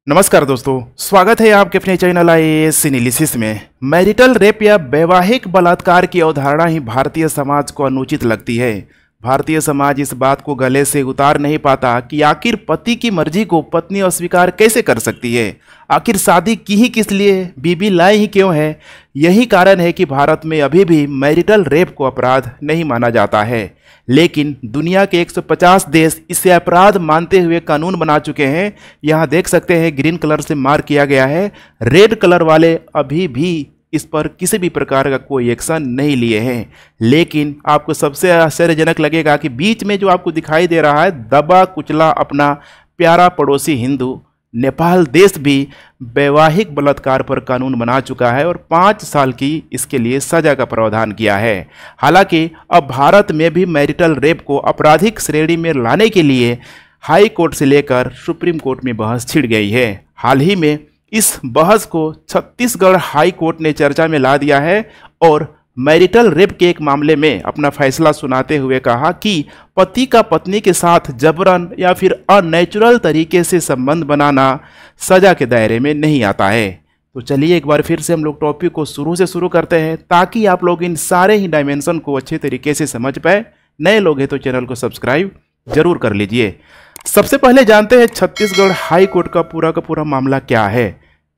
नमस्कार दोस्तों, स्वागत है आपके अपने चैनल आईएएस एनालिसिस में। मैरिटल रेप या वैवाहिक बलात्कार की अवधारणा ही भारतीय समाज को अनुचित लगती है। भारतीय समाज इस बात को गले से उतार नहीं पाता कि आखिर पति की मर्जी को पत्नी अस्वीकार कैसे कर सकती है। आखिर शादी की ही किस लिए, बीबी लाई ही क्यों है। यही कारण है कि भारत में अभी भी मैरिटल रेप को अपराध नहीं माना जाता है। लेकिन दुनिया के 150 देश इसे अपराध मानते हुए कानून बना चुके हैं। यहाँ देख सकते हैं ग्रीन कलर से मार्क किया गया है, रेड कलर वाले अभी भी इस पर किसी भी प्रकार का कोई एक्शन नहीं लिए हैं। लेकिन आपको सबसे आश्चर्यजनक लगेगा कि बीच में जो आपको दिखाई दे रहा है दबा कुचला अपना प्यारा पड़ोसी हिंदू नेपाल देश भी वैवाहिक बलात्कार पर कानून बना चुका है और 5 साल की इसके लिए सजा का प्रावधान किया है। हालांकि अब भारत में भी मैरिटल रेप को आपराधिक श्रेणी में लाने के लिए हाई कोर्ट से लेकर सुप्रीम कोर्ट में बहस छिड़ गई है। हाल ही में इस बहस को छत्तीसगढ़ हाई कोर्ट ने चर्चा में ला दिया है और मैरिटल रेप के एक मामले में अपना फैसला सुनाते हुए कहा कि पति का पत्नी के साथ जबरन या फिर अननेचुरल तरीके से संबंध बनाना सजा के दायरे में नहीं आता है। तो चलिए एक बार फिर से हम लोग टॉपिक को शुरू से शुरू करते हैं ताकि आप लोग इन सारे ही डायमेंशन को अच्छे तरीके से समझ पाए। नए लोग हैं तो चैनल को सब्सक्राइब जरूर कर लीजिए। सबसे पहले जानते हैं छत्तीसगढ़ हाई कोर्ट का पूरा मामला क्या है।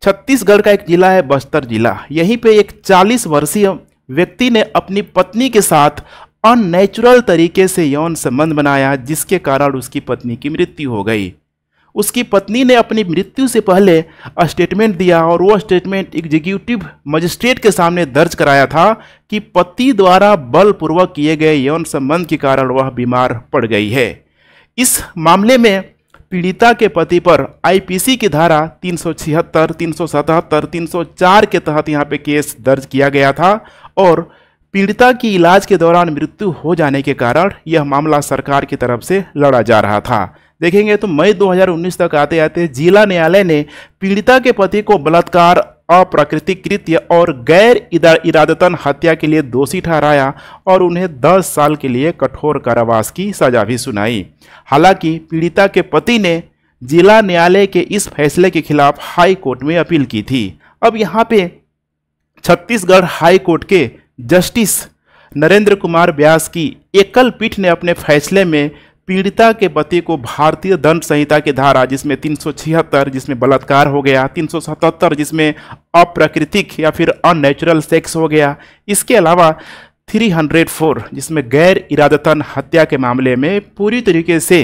छत्तीसगढ़ का एक जिला है बस्तर जिला। यहीं पे एक 40 वर्षीय व्यक्ति ने अपनी पत्नी के साथ अननेचुरल तरीके से यौन संबंध बनाया, जिसके कारण उसकी पत्नी की मृत्यु हो गई। उसकी पत्नी ने अपनी मृत्यु से पहले स्टेटमेंट दिया और वो स्टेटमेंट एग्जीक्यूटिव मजिस्ट्रेट के सामने दर्ज कराया था कि पति द्वारा बलपूर्वक किए गए यौन संबंध के कारण वह बीमार पड़ गई है। इस मामले में पीड़िता के पति पर आईपीसी की धारा 376, 377, 304 के तहत यहाँ पे केस दर्ज किया गया था और पीड़िता की इलाज के दौरान मृत्यु हो जाने के कारण यह मामला सरकार की तरफ से लड़ा जा रहा था। देखेंगे तो मई 2019 तक आते आते जिला न्यायालय ने पीड़िता के पति को बलात्कार, अप्राकृतिक कृत्य और गैर इरादतन हत्या के लिए दोषी ठहराया और उन्हें 10 साल के लिए कठोर कारावास की सजा भी सुनाई। हालांकि पीड़िता के पति ने जिला न्यायालय के इस फैसले के खिलाफ हाई कोर्ट में अपील की थी। अब यहाँ पे छत्तीसगढ़ हाई कोर्ट के जस्टिस नरेंद्र कुमार व्यास की एकल पीठ ने अपने फैसले में पीड़िता के पति को भारतीय दंड संहिता की धारा जिसमें 376 जिसमें बलात्कार हो गया, 377 जिसमें अप्राकृतिक या फिर अननेचुरल सेक्स हो गया, इसके अलावा 304 जिसमें गैर इरादतन हत्या के मामले में पूरी तरीके से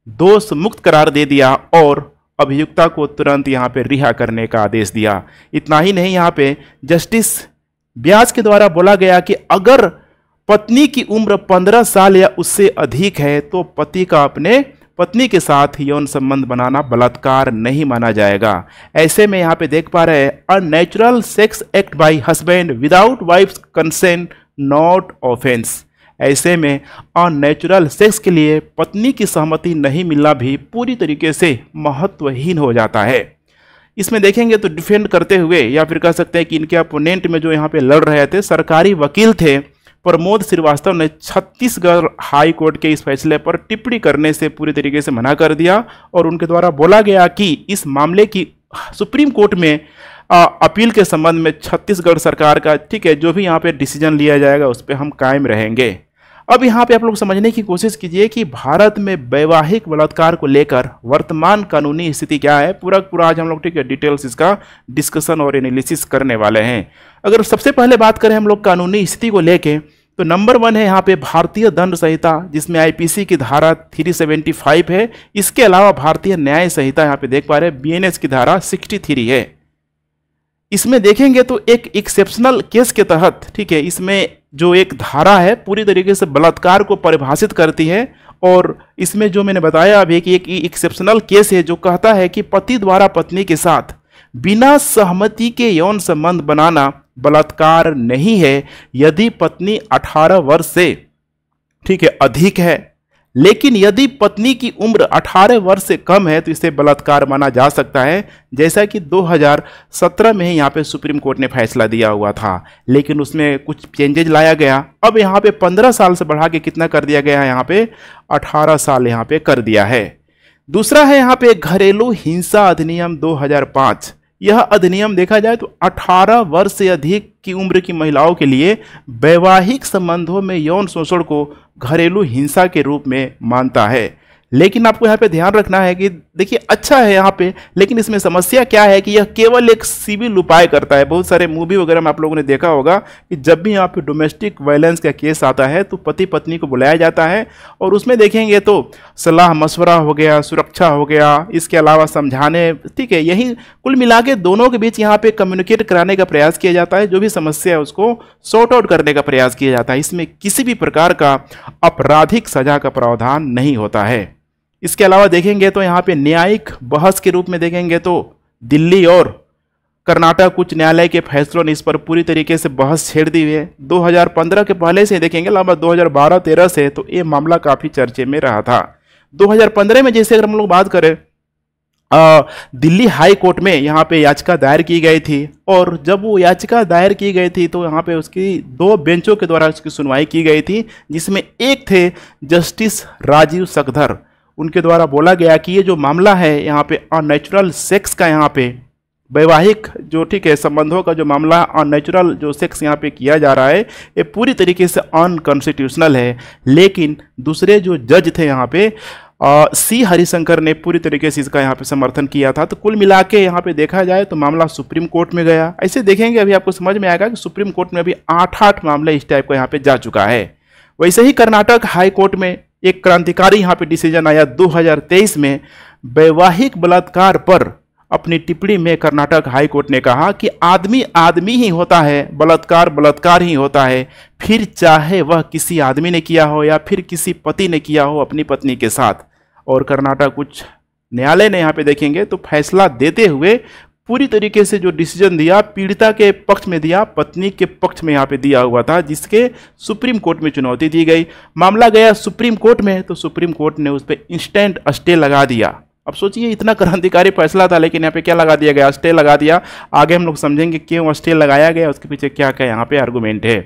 दोष मुक्त करार दे दिया और अभियुक्ता को तुरंत यहाँ पे रिहा करने का आदेश दिया। इतना ही नहीं, यहाँ पे जस्टिस व्यास के द्वारा बोला गया कि अगर पत्नी की उम्र 15 साल या उससे अधिक है तो पति का अपने पत्नी के साथ यौन संबंध बनाना बलात्कार नहीं माना जाएगा। ऐसे में यहाँ पे देख पा रहे हैं unnatural sex act by husband without wife's consent not offence. ऐसे में अननेचुरल सेक्स के लिए पत्नी की सहमति नहीं मिलना भी पूरी तरीके से महत्वहीन हो जाता है। इसमें देखेंगे तो डिफेंड करते हुए या फिर कह सकते हैं कि इनके अपोनेंट में जो यहाँ पे लड़ रहे थे सरकारी वकील थे प्रमोद श्रीवास्तव ने छत्तीसगढ़ हाई कोर्ट के इस फैसले पर टिप्पणी करने से पूरी तरीके से मना कर दिया और उनके द्वारा बोला गया कि इस मामले की सुप्रीम कोर्ट में अपील के संबंध में छत्तीसगढ़ सरकार का ठीक है जो भी यहाँ पे डिसीजन लिया जाएगा उस पर हम कायम रहेंगे। अब यहाँ पे आप लोग समझने की कोशिश कीजिए कि भारत में वैवाहिक बलात्कार को लेकर वर्तमान कानूनी स्थिति क्या है। पूरा आज हम लोग ठीक है डिटेल्स इसका डिस्कशन और एनालिसिस करने वाले हैं। अगर सबसे पहले बात करें हम लोग कानूनी स्थिति को लेके तो नंबर 1 है यहाँ पे भारतीय दंड संहिता जिसमें आईपीसी की धारा 375 है। इसके अलावा भारतीय न्याय संहिता यहाँ पे देख पा रहे हैं बीएनएस की धारा 63 है। इसमें देखेंगे तो एक एक्सेप्शनल केस के तहत ठीक है इसमें जो एक धारा है पूरी तरीके से बलात्कार को परिभाषित करती है और इसमें जो मैंने बताया अभी कि एक एक्सेप्शनल केस है जो कहता है कि पति द्वारा पत्नी के साथ बिना सहमति के यौन संबंध बनाना बलात्कार नहीं है यदि पत्नी 18 वर्ष से ठीक है अधिक है। लेकिन यदि पत्नी की उम्र 18 वर्ष से कम है तो इसे बलात्कार माना जा सकता है, जैसा कि 2017 में ही यहाँ पे सुप्रीम कोर्ट ने फैसला दिया हुआ था। लेकिन उसमें कुछ चेंजेज लाया गया। अब यहाँ पे 15 साल से बढ़ा के कितना कर दिया गया है, यहाँ पे 18 साल यहाँ पे कर दिया है। दूसरा है यहाँ पे घरेलू हिंसा अधिनियम 2005। यह अधिनियम देखा जाए तो 18 वर्ष से अधिक की उम्र की महिलाओं के लिए वैवाहिक संबंधों में यौन शोषण को घरेलू हिंसा के रूप में मानता है। लेकिन आपको यहाँ पे ध्यान रखना है कि देखिए अच्छा है यहाँ पे, लेकिन इसमें समस्या क्या है कि यह केवल एक सिविल उपाय करता है। बहुत सारे मूवी वगैरह में आप लोगों ने देखा होगा कि जब भी यहाँ पे डोमेस्टिक वायलेंस का केस आता है तो पति पत्नी को बुलाया जाता है और उसमें देखेंगे तो सलाह मशवरा हो गया, सुरक्षा हो गया, इसके अलावा समझाने, ठीक है, यही कुल मिला के दोनों के बीच यहाँ पे कम्युनिकेट कराने का प्रयास किया जाता है। जो भी समस्या है उसको सॉर्ट आउट करने का प्रयास किया जाता है। इसमें किसी भी प्रकार का आपराधिक सजा का प्रावधान नहीं होता है। इसके अलावा देखेंगे तो यहाँ पे न्यायिक बहस के रूप में देखेंगे तो दिल्ली और कर्नाटक उच्च न्यायालय के फैसलों ने इस पर पूरी तरीके से बहस छेड़ दी है। 2015 के पहले से देखेंगे, लगभग 2012-13 से तो ये मामला काफ़ी चर्चे में रहा था। 2015 में जैसे अगर हम लोग बात करें, दिल्ली हाई कोर्ट में यहाँ पे याचिका दायर की गई थी और जब वो याचिका दायर की गई थी तो यहाँ पे उसकी 2 बेंचों के द्वारा उसकी सुनवाई की गई थी, जिसमें एक थे जस्टिस राजीव सकधर। उनके द्वारा बोला गया कि ये जो मामला है यहाँ पे अननेचुरल सेक्स का, यहाँ पे वैवाहिक जो, ठीक है, संबंधों का जो मामला अननेचुरल जो सेक्स यहाँ पे किया जा रहा है, ये पूरी तरीके से अनकॉन्स्टिट्यूशनल है। लेकिन दूसरे जो जज थे यहाँ पे सी हरिशंकर ने पूरी तरीके से इसका यहाँ पे समर्थन किया था। तो कुल मिला के यहाँ पे देखा जाए तो मामला सुप्रीम कोर्ट में गया। ऐसे देखेंगे अभी आपको समझ में आएगा कि सुप्रीम कोर्ट में अभी 8 मामले इस टाइप का यहाँ पे जा चुका है। वैसे ही कर्नाटक हाई कोर्ट में एक क्रांतिकारी यहाँ पे डिसीजन आया 2023 में। वैवाहिक बलात्कार पर अपनी टिप्पणी में कर्नाटक हाई कोर्ट ने कहा कि आदमी आदमी ही होता है, बलात्कार बलात्कार ही होता है, फिर चाहे वह किसी आदमी ने किया हो या फिर किसी पति ने किया हो अपनी पत्नी के साथ। और कर्नाटक उच्च न्यायालय ने यहाँ पे देखेंगे तो फैसला देते हुए पूरी तरीके से जो डिसीजन दिया पीड़िता के पक्ष में दिया, पत्नी के पक्ष में यहाँ पे दिया हुआ था, जिसके सुप्रीम कोर्ट में चुनौती दी गई। मामला गया सुप्रीम कोर्ट में तो सुप्रीम कोर्ट ने उस पर इंस्टेंट स्टे लगा दिया। अब सोचिए इतना क्रांतिकारी फैसला था, लेकिन यहाँ पे क्या लगा दिया गया, स्टे लगा दिया। आगे हम लोग समझेंगे क्यों स्टे लगाया गया, उसके पीछे क्या क्या यहाँ पे आर्गूमेंट है।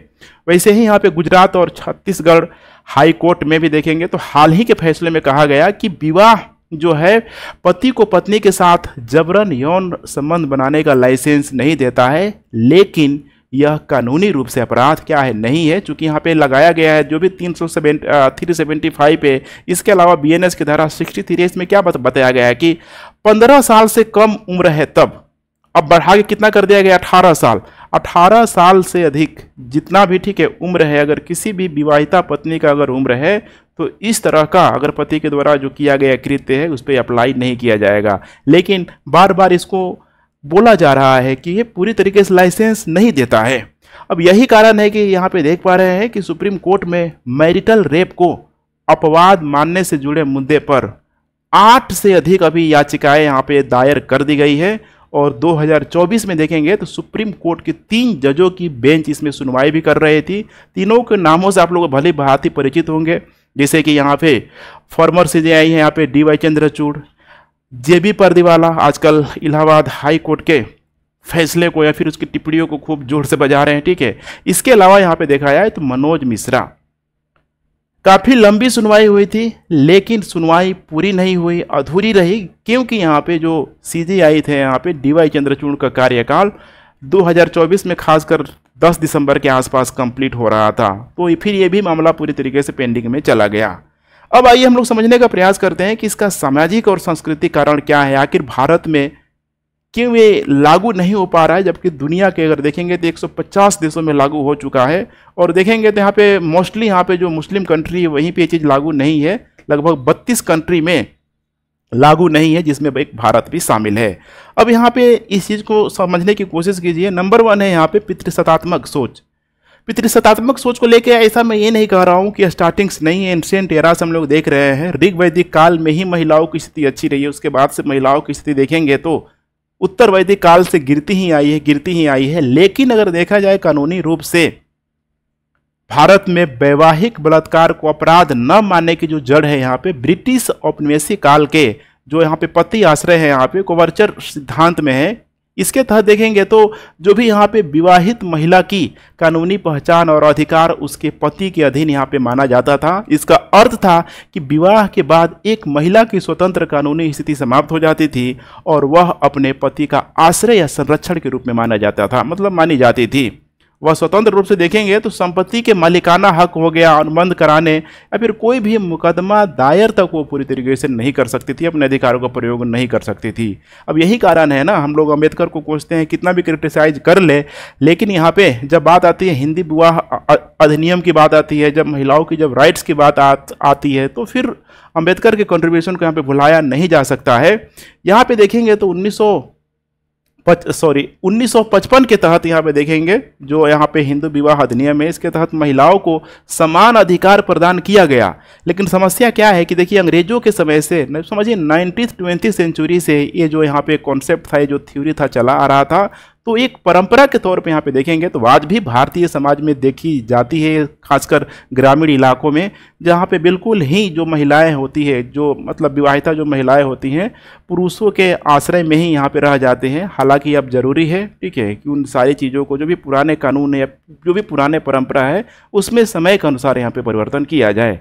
वैसे ही यहाँ पे गुजरात और छत्तीसगढ़ हाई कोर्ट में भी देखेंगे तो हाल ही के फैसले में कहा गया कि विवाह जो है पति को पत्नी के साथ जबरन यौन संबंध बनाने का लाइसेंस नहीं देता है, लेकिन यह कानूनी रूप से अपराध क्या है, नहीं है। चूंकि यहाँ पे लगाया गया है जो भी 375 है। इसके अलावा BNS की धारा 63 इसमें क्या बताया गया है कि 15 साल से कम उम्र है तब, अब बढ़ा के कितना कर दिया गया, 18 साल। 18 साल से अधिक जितना भी, ठीक है, उम्र है, अगर किसी भी विवाहिता पत्नी का अगर उम्र है तो इस तरह का अगर पति के द्वारा जो किया गया कृत्य है उस पर अप्लाई नहीं किया जाएगा। लेकिन बार बार इसको बोला जा रहा है कि ये पूरी तरीके से लाइसेंस नहीं देता है। अब यही कारण है कि यहाँ पे देख पा रहे हैं कि सुप्रीम कोर्ट में मैरिटल रेप को अपवाद मानने से जुड़े मुद्दे पर 8 से अधिक अभी याचिकाएं यहाँ पे दायर कर दी गई है। और 2024 में देखेंगे तो सुप्रीम कोर्ट के 3 जजों की बेंच इसमें सुनवाई भी कर रही थी। तीनों के नामों से आप लोग भली भांति परिचित होंगे, जैसे कि यहाँ पे फॉर्मर CJI है यहाँ पे DY चंद्रचूड़, JB पर्दीवाला आजकल इलाहाबाद हाई कोर्ट के फैसले को या फिर उसकी टिप्पणियों को खूब जोर से बजा रहे हैं, ठीक है। इसके अलावा यहाँ पे देखा जाए तो मनोज मिश्रा, काफ़ी लंबी सुनवाई हुई थी लेकिन सुनवाई पूरी नहीं हुई, अधूरी रही, क्योंकि यहाँ पे जो CJI थे यहाँ पे DY चंद्रचूड़ का कार्यकाल 2024 में खासकर 10 दिसंबर के आसपास कंप्लीट हो रहा था। तो फिर ये भी मामला पूरी तरीके से पेंडिंग में चला गया। अब आइए हम लोग समझने का प्रयास करते हैं कि इसका सामाजिक और सांस्कृतिक कारण क्या है, आखिर भारत में क्यों ये लागू नहीं हो पा रहा है, जबकि दुनिया के अगर देखेंगे तो 150 देशों में लागू हो चुका है। और देखेंगे तो यहाँ पे मोस्टली यहाँ पे जो मुस्लिम कंट्री है वहीं पे ये चीज़ लागू नहीं है, लगभग 32 कंट्री में लागू नहीं है, जिसमें एक भारत भी शामिल है। अब यहाँ पे इस चीज़ को समझने की कोशिश कीजिए। नंबर 1 है यहाँ पे पितृसत्तात्मक सोच। पितृसत्तात्मक सोच को लेकर ऐसा मैं ये नहीं कह रहा हूँ कि स्टार्टिंग से नहीं है, एंशिएंट एरा से हम लोग देख रहे हैं, ऋग वैदिक काल में ही महिलाओं की स्थिति अच्छी रही है, उसके बाद से महिलाओं की स्थिति देखेंगे तो उत्तर वैदिक काल से गिरती ही आई है। लेकिन अगर देखा जाए कानूनी रूप से भारत में वैवाहिक बलात्कार को अपराध न मानने की जो जड़ है यहाँ पे ब्रिटिश औपनिवेशिक काल के जो यहाँ पे पति आश्रय है यहाँ पे कोवरचर सिद्धांत में है, इसके तहत देखेंगे तो जो भी यहाँ पे विवाहित महिला की कानूनी पहचान और अधिकार उसके पति के अधीन यहाँ पे माना जाता था। इसका अर्थ था कि विवाह के बाद एक महिला की स्वतंत्र कानूनी स्थिति समाप्त हो जाती थी और वह अपने पति का आश्रय या संरक्षण के रूप में माना जाता था, मतलब मानी जाती थी। वह स्वतंत्र रूप से देखेंगे तो संपत्ति के मालिकाना हक हो गया, अनुबंध कराने या फिर कोई भी मुकदमा दायर तक वो पूरी तरीके से नहीं कर सकती थी, अपने अधिकारों का प्रयोग नहीं कर सकती थी। अब यही कारण है ना, हम लोग अम्बेडकर को कोसते हैं, कितना भी क्रिटिसाइज कर ले, लेकिन यहाँ पे जब बात आती है हिंदी विवाह अधिनियम की बात आती है, जब महिलाओं की जब राइट्स की बात आती है, तो फिर अम्बेडकर के कंट्रीब्यूशन को यहाँ पे भुलाया नहीं जा सकता है। यहाँ पे देखेंगे तो 1955 के तहत यहाँ पे देखेंगे जो यहाँ पे हिंदू विवाह अधिनियम है, इसके तहत महिलाओं को समान अधिकार प्रदान किया गया। लेकिन समस्या क्या है कि देखिए अंग्रेजों के समय से समझिए 19th-20th सेंचुरी से ये जो यहाँ पे कॉन्सेप्ट था, ये जो थ्योरी था चला आ रहा था, तो एक परंपरा के तौर पे यहाँ पे देखेंगे तो आज भी भारतीय समाज में देखी जाती है, खासकर ग्रामीण इलाकों में, जहाँ पे बिल्कुल ही जो महिलाएं होती है, जो मतलब विवाहिता जो महिलाएं होती हैं, पुरुषों के आश्रय में ही यहाँ पे रह जाते हैं। हालांकि अब जरूरी है, ठीक है, कि उन सारी चीज़ों को, जो भी पुराने कानून है, जो भी पुराने परंपरा है, उसमें समय के अनुसार यहाँ पे परिवर्तन किया जाए।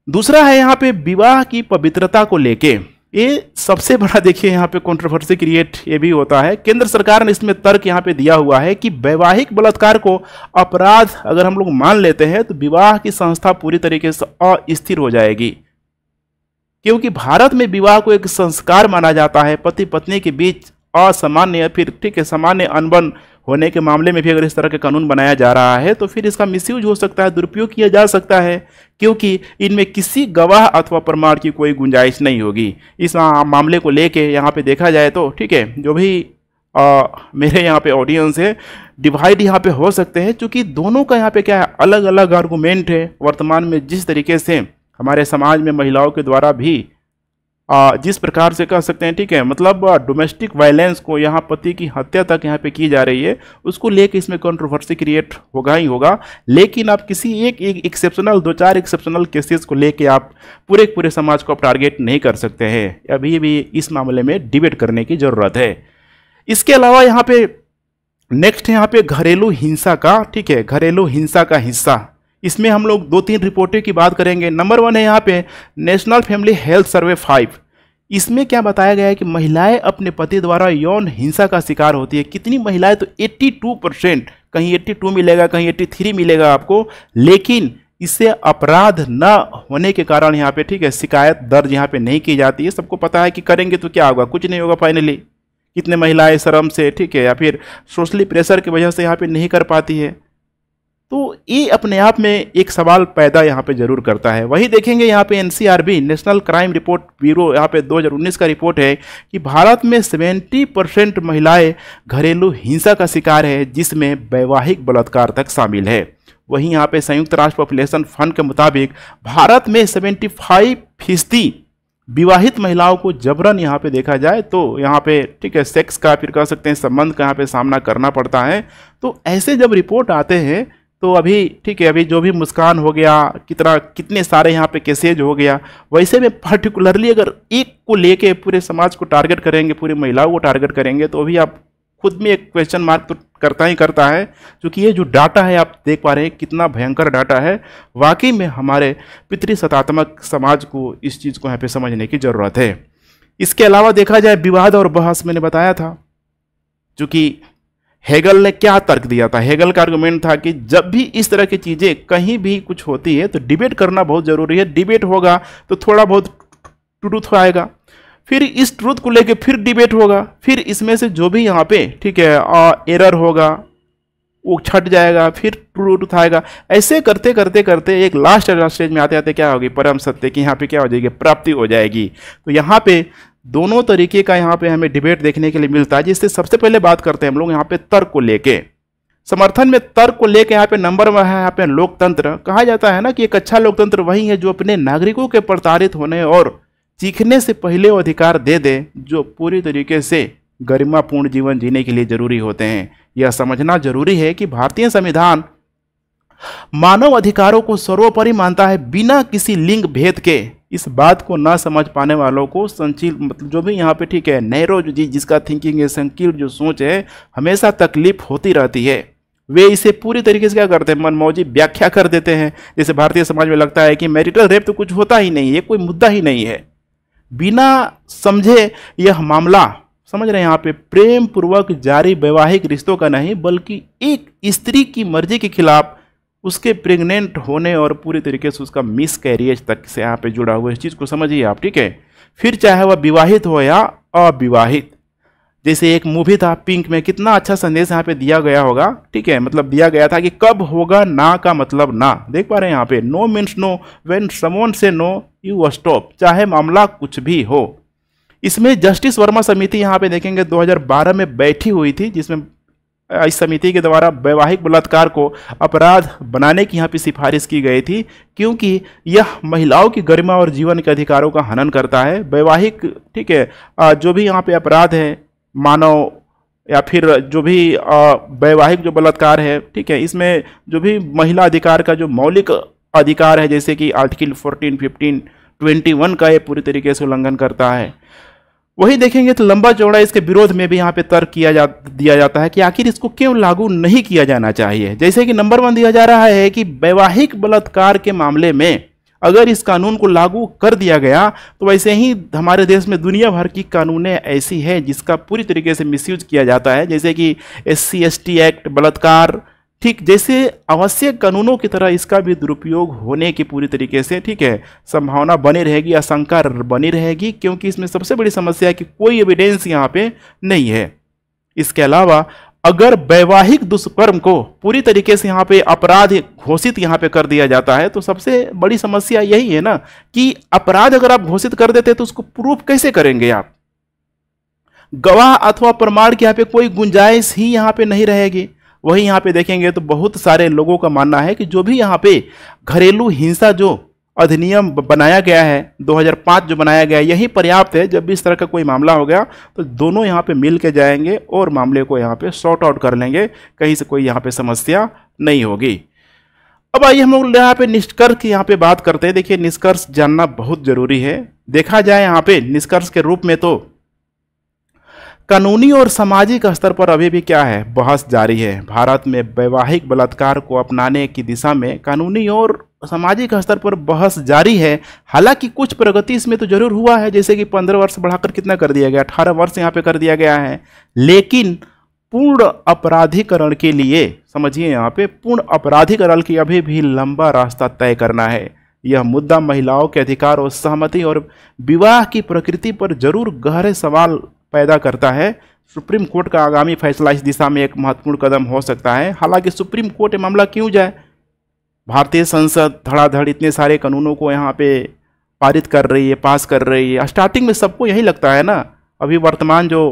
दूसरा है यहाँ पे विवाह की पवित्रता को लेके, ये सबसे बड़ा देखिए यहाँ पे कंट्रोवर्सी क्रिएट ये भी होता है। केंद्र सरकार ने इसमें तर्क यहाँ पे दिया हुआ है कि वैवाहिक बलात्कार को अपराध अगर हम लोग मान लेते हैं तो विवाह की संस्था पूरी तरीके से अस्थिर हो जाएगी, क्योंकि भारत में विवाह को एक संस्कार माना जाता है। पति पत्नी के बीच असामान्य या फिर ठीक है सामान्य अनबन होने के मामले में भी अगर इस तरह के कानून बनाया जा रहा है तो फिर इसका मिसयूज हो सकता है, दुरुपयोग किया जा सकता है, क्योंकि इनमें किसी गवाह अथवा प्रमाण की कोई गुंजाइश नहीं होगी। इस मामले को लेके यहाँ पे देखा जाए तो ठीक है, जो भी मेरे यहाँ पे ऑडियंस है, डिवाइड यहाँ पे हो सकते हैं, क्योंकि दोनों का यहाँ पे क्या है, अलग अलग आर्गूमेंट है। वर्तमान में जिस तरीके से हमारे समाज में महिलाओं के द्वारा भी जिस प्रकार से कह सकते हैं, ठीक है, मतलब डोमेस्टिक वायलेंस को, यहाँ पति की हत्या तक यहाँ पे की जा रही है, उसको लेके इसमें कंट्रोवर्सी क्रिएट होगा ही होगा। लेकिन आप किसी एक एक्सेप्शनल, 2-4 एक्सेप्शनल केसेस को लेके आप पूरे समाज को आप टारगेट नहीं कर सकते हैं। अभी भी इस मामले में डिबेट करने की ज़रूरत है। इसके अलावा यहाँ पे नेक्स्ट है यहाँ पे घरेलू हिंसा का, ठीक है, घरेलू हिंसा का हिस्सा, इसमें हम लोग 2-3 रिपोर्टें की बात करेंगे। नंबर 1 है यहाँ पे नेशनल फैमिली हेल्थ सर्वे 5। इसमें क्या बताया गया है कि महिलाएं अपने पति द्वारा यौन हिंसा का शिकार होती है। कितनी महिलाएं, तो 82%, कहीं 82 मिलेगा, कहीं 83 मिलेगा आपको, लेकिन इससे अपराध न होने के कारण यहाँ पे, ठीक है, शिकायत दर्ज यहाँ पे नहीं की जाती है। सबको पता है कि करेंगे तो क्या होगा, कुछ नहीं होगा फाइनली। कितने महिलाएं शर्म से, ठीक है, या फिर सोशली प्रेशर की वजह से यहाँ पे नहीं कर पाती है। तो ये अपने आप में एक सवाल पैदा यहाँ पे जरूर करता है। वही देखेंगे यहाँ पे NCRB national crime report bureau यहाँ पे 2019 का रिपोर्ट है कि भारत में 70% महिलाएं घरेलू हिंसा का शिकार है, जिसमें वैवाहिक बलात्कार तक शामिल है। वहीं यहाँ पे संयुक्त राष्ट्र पॉपुलेशन फंड के मुताबिक भारत में 75% विवाहित महिलाओं को जबरन यहाँ पे देखा जाए तो यहाँ पे, ठीक है, सेक्स का, फिर कह सकते हैं संबंध का यहाँ पे सामना करना पड़ता है। तो ऐसे जब रिपोर्ट आते हैं तो अभी, ठीक है, अभी जो भी मुस्कान हो गया, कितने सारे यहाँ पे केसेज हो गया, वैसे में पर्टिकुलरली अगर एक को लेके पूरे समाज को टारगेट करेंगे, पूरी महिलाओं को टारगेट करेंगे, तो अभी आप खुद में एक क्वेश्चन मार्क तो करता ही करता है। क्योंकि ये जो डाटा है आप देख पा रहे हैं कितना भयंकर डाटा है। वाकई में हमारे पितृसत्तात्मक समाज को इस चीज़ को यहाँ पे समझने की ज़रूरत है। इसके अलावा देखा जाए विवाद और बहस, मैंने बताया था, चूँकि हेगल ने क्या तर्क दिया था। हेगल का आर्गुमेंट था कि जब भी इस तरह की चीज़ें कहीं भी कुछ होती है तो डिबेट करना बहुत ज़रूरी है। डिबेट होगा तो थोड़ा बहुत ट्रूथ आएगा, फिर इस ट्रूथ को लेके फिर डिबेट होगा, फिर इसमें से जो भी यहाँ पे, ठीक है, एरर होगा वो छट जाएगा, फिर ट्रूथ आएगा। ऐसे करते करते करते एक लास्ट स्टेज में आते आते क्या होगी, परम सत्य की यहाँ पे क्या हो जाएगी, प्राप्ति हो जाएगी। तो यहाँ पे दोनों तरीके का यहाँ पे हमें डिबेट देखने के लिए मिलता है। जिससे सबसे पहले बात करते हैं हम लोग यहाँ पे तर्क को लेके। समर्थन में तर्क को लेके यहाँ पे नंबर 1 है यहाँ पे लोकतंत्र। कहा जाता है ना कि एक अच्छा लोकतंत्र वही है जो अपने नागरिकों के प्रताड़ित होने और चीखने से पहले वो अधिकार दे दे जो पूरी तरीके से गरिमापूर्ण जीवन जीने के लिए जरूरी होते हैं। यह समझना जरूरी है कि भारतीय संविधान मानव अधिकारों को सर्वोपरि मानता है, बिना किसी लिंग भेद के। इस बात को ना समझ पाने वालों को संकीर्ण, मतलब जो भी यहाँ पे ठीक है नैरो जिसका थिंकिंग है, संकीर्ण जो सोच है, हमेशा तकलीफ होती रहती है। वे इसे पूरी तरीके से क्या करते हैं, मनमौजी व्याख्या कर देते हैं। जैसे भारतीय समाज में लगता है कि मैरिटल रेप तो कुछ होता ही नहीं है, कोई मुद्दा ही नहीं है। बिना समझे यह मामला, समझ रहे हैं यहाँ पे, प्रेम पूर्वक जारी वैवाहिक रिश्तों का नहीं, बल्कि एक स्त्री की मर्जी के खिलाफ उसके प्रेग्नेंट होने और पूरी तरीके से उसका मिस कैरियज तक से यहाँ पे जुड़ा हुआ। इस चीज़ को समझिए आप, ठीक है। फिर चाहे वह विवाहित हो या अविवाहित। जैसे एक मूवी था पिंक में, कितना अच्छा संदेश यहाँ पे दिया गया होगा, ठीक है। मतलब दिया गया था कि कब होगा ना का मतलब ना, देख पा रहे हैं यहाँ पे, no means no, when someone say no you stop, चाहे मामला कुछ भी हो। इसमें जस्टिस वर्मा समिति यहाँ पे देखेंगे 2012 में बैठी हुई थी, जिसमें इस समिति के द्वारा वैवाहिक बलात्कार को अपराध बनाने की यहाँ पे सिफारिश की गई थी, क्योंकि यह महिलाओं की गरिमा और जीवन के अधिकारों का हनन करता है। वैवाहिक, ठीक है, जो भी यहाँ पे अपराध है, मानव या फिर जो भी वैवाहिक जो बलात्कार है, ठीक है, इसमें जो भी महिला अधिकार का जो मौलिक अधिकार है, जैसे कि आर्टिकल 14, 15, 21 का ये पूरी तरीके से उल्लंघन करता है। वही देखेंगे तो लंबा चौड़ा इसके विरोध में भी यहाँ पे तर्क दिया जाता है कि आखिर इसको क्यों लागू नहीं किया जाना चाहिए। जैसे कि नंबर 1 दिया जा रहा है कि वैवाहिक बलात्कार के मामले में अगर इस कानून को लागू कर दिया गया तो वैसे ही हमारे देश में दुनिया भर की कानूनें ऐसी हैं जिसका पूरी तरीके से मिसयूज किया जाता है, जैसे कि SC ST एक्ट, बलात्कार, ठीक, जैसे आवश्यक कानूनों की तरह इसका भी दुरुपयोग होने की पूरी तरीके से, ठीक है, संभावना बनी रहेगी, आशंका बनी रहेगी, क्योंकि इसमें सबसे बड़ी समस्या है कि कोई एविडेंस यहाँ पे नहीं है। इसके अलावा अगर वैवाहिक दुष्कर्म को पूरी तरीके से यहाँ पे अपराध घोषित यहाँ पे कर दिया जाता है तो सबसे बड़ी समस्या यही है ना कि अपराध अगर आप घोषित कर देते तो उसको प्रूफ कैसे करेंगे आप। गवाह अथवा प्रमाण की यहाँ पे कोई गुंजाइश ही यहाँ पे नहीं रहेगी। वही यहाँ पे देखेंगे तो बहुत सारे लोगों का मानना है कि जो भी यहाँ पे घरेलू हिंसा जो अधिनियम बनाया गया है 2005 जो बनाया गया है, यही पर्याप्त है। जब भी इस तरह का कोई मामला हो गया तो दोनों यहाँ पे मिल के जाएंगे और मामले को यहाँ पे सॉर्ट आउट कर लेंगे, कहीं से कोई यहाँ पे समस्या नहीं होगी। अब आइए हम लोग यहाँ पे निष्कर्ष की यहाँ पे बात करते हैं। देखिए, निष्कर्ष जानना बहुत जरूरी है। देखा जाए यहाँ पे निष्कर्ष के रूप में तो कानूनी और सामाजिक स्तर पर अभी भी क्या है, बहस जारी है। भारत में वैवाहिक बलात्कार को अपनाने की दिशा में कानूनी और सामाजिक स्तर पर बहस जारी है। हालांकि कुछ प्रगति इसमें तो जरूर हुआ है, जैसे कि 15 वर्ष बढ़ाकर कितना कर दिया गया, 18 वर्ष यहाँ पे कर दिया गया है। लेकिन पूर्ण अपराधीकरण के लिए, समझिए यहाँ पे, पूर्ण अपराधीकरण की अभी भी लंबा रास्ता तय करना है। यह मुद्दा महिलाओं के अधिकार और सहमति और विवाह की प्रकृति पर जरूर गहरे सवाल पैदा करता है। सुप्रीम कोर्ट का आगामी फैसला इस दिशा में एक महत्वपूर्ण कदम हो सकता है। हालांकि सुप्रीम कोर्ट मामला क्यों जाए, भारतीय संसद धड़ाधड़ इतने सारे कानूनों को यहाँ पे पारित कर रही है, पास कर रही है। स्टार्टिंग में सबको यही लगता है ना, अभी वर्तमान जो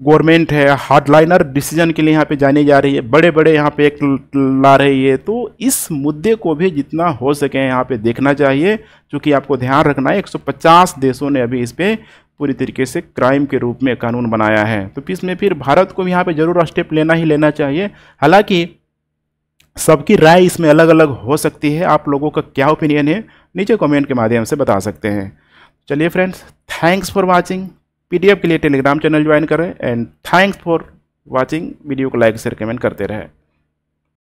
गवर्नमेंट है हार्डलाइनर डिसीजन के लिए यहाँ पे जानी जा रही है, बड़े बड़े यहाँ पे एक्ट ला रही है। तो इस मुद्दे को भी जितना हो सके यहाँ पे देखना चाहिए, क्योंकि आपको ध्यान रखना है 150 देशों ने अभी इस पर पूरी तरीके से क्राइम के रूप में कानून बनाया है। तो इसमें फिर भारत को भी यहाँ पे जरूर स्टेप लेना ही लेना चाहिए। हालांकि सबकी राय इसमें अलग अलग हो सकती है। आप लोगों का क्या ओपिनियन है नीचे कमेंट के माध्यम से बता सकते हैं। चलिए friends, thanks for watching. PDF के लिए टेलीग्राम चैनल ज्वाइन करें and thanks for watching. Video को लाइक शेयर कमेंट करते रहे।